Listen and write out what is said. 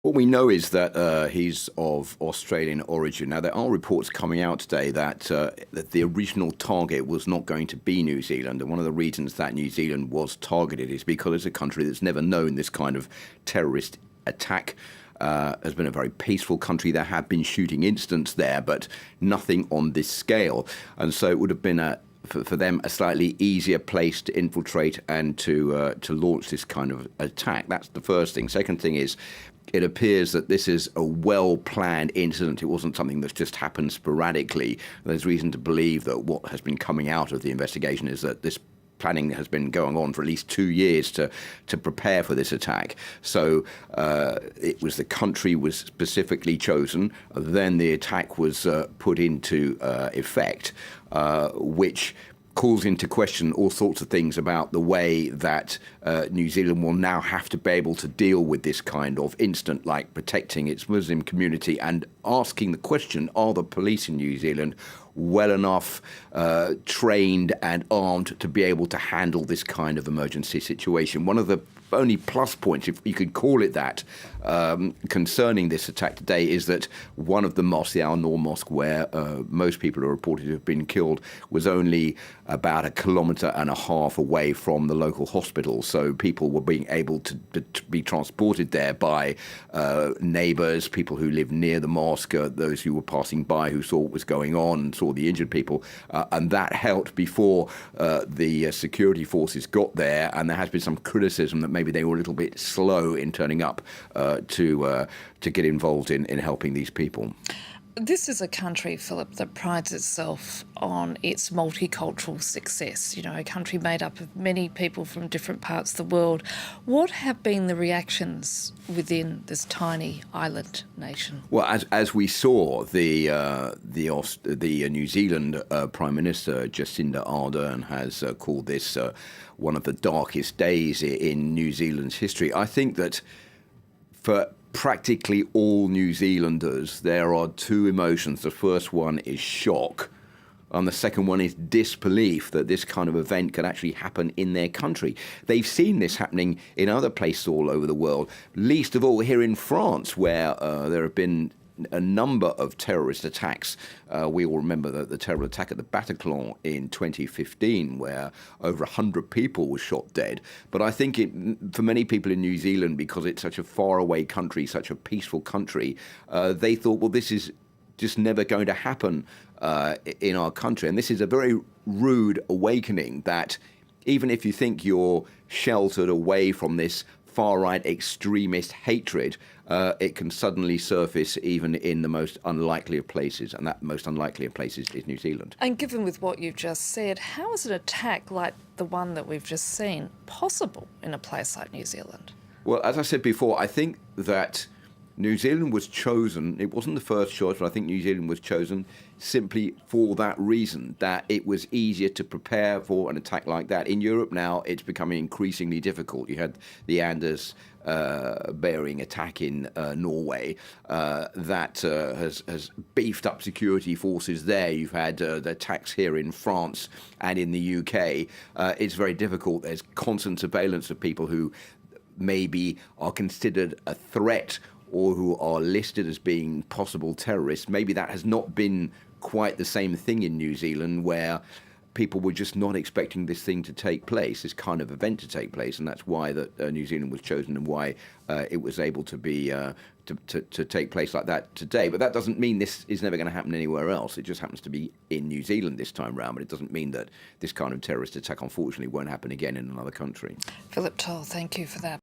What we know is that he's of Australian origin. Now, there are reports coming out today that the original target was not going to be New Zealand. And one of the reasons that New Zealand was targeted is because it's a country that's never known this kind of terrorist attack. Has been a very peaceful country. There have been shooting incidents there, but nothing on this scale. And so it would have been for them a slightly easier place to infiltrate and to launch this kind of attack. That's the first thing. Second thing is, it appears that this is a well-planned incident. It wasn't something that's just happened sporadically. There's reason to believe that what has been coming out of the investigation is that this planning has been going on for at least 2 years to prepare for this attack. So it was the country was specifically chosen. Then the attack was put into effect, which calls into question all sorts of things about the way that New Zealand will now have to be able to deal with this kind of incident, like protecting its Muslim community and asking the question, are the police in New Zealand well enough trained and armed to be able to handle this kind of emergency situation? One of the only plus points, if you could call it that, concerning this attack today is that one of the mosques, the Al-Noor Mosque, where most people are reported to have been killed, was only about 1.5 kilometres away from the local hospital. So people were being able to be transported there by neighbours, people who lived near the mosque, those who were passing by who saw what was going on and saw the injured people. And that helped before the security forces got there. And there has been some criticism that maybe they were a little bit slow in turning up to get involved in helping these people. This is a country, Philip, that prides itself on its multicultural success, you know, a country made up of many people from different parts of the world. What have been the reactions within this tiny island nation? Well, as we saw, the New Zealand Prime Minister, Jacinda Ardern, has called this one of the darkest days in New Zealand's history. I think that for practically all New Zealanders, there are two emotions. The first one is shock, and the second one is disbelief that this kind of event could actually happen in their country. They've seen this happening in other places all over the world, least of all here in France, where there have been a number of terrorist attacks. We all remember the terror attack at the Bataclan in 2015, where over 100 people were shot dead. But I think for many people in New Zealand, because it's such a faraway country, such a peaceful country, they thought, well, this is just never going to happen in our country. And this is a very rude awakening that even if you think you're sheltered away from this far-right extremist hatred, it can suddenly surface even in the most unlikely of places, and that most unlikely of places is New Zealand. And given with what you've just said, how is an attack like the one that we've just seen possible in a place like New Zealand? Well, as I said before, I think that New Zealand was chosen, it wasn't the first choice, but I think New Zealand was chosen simply for that reason, that it was easier to prepare for an attack like that. In Europe now, it's becoming increasingly difficult. You had the Anders Behring attack in Norway that has beefed up security forces there. You've had the attacks here in France and in the UK. It's very difficult. There's constant surveillance of people who maybe are considered a threat or who are listed as being possible terrorists. Maybe that has not been quite the same thing in New Zealand, where people were just not expecting this thing to take place, this kind of event to take place, and that's why that New Zealand was chosen and why it was able to be to take place like that today. But that doesn't mean this is never going to happen anywhere else. It just happens to be in New Zealand this time round, but it doesn't mean that this kind of terrorist attack, unfortunately, won't happen again in another country. Philip Turle, thank you for that.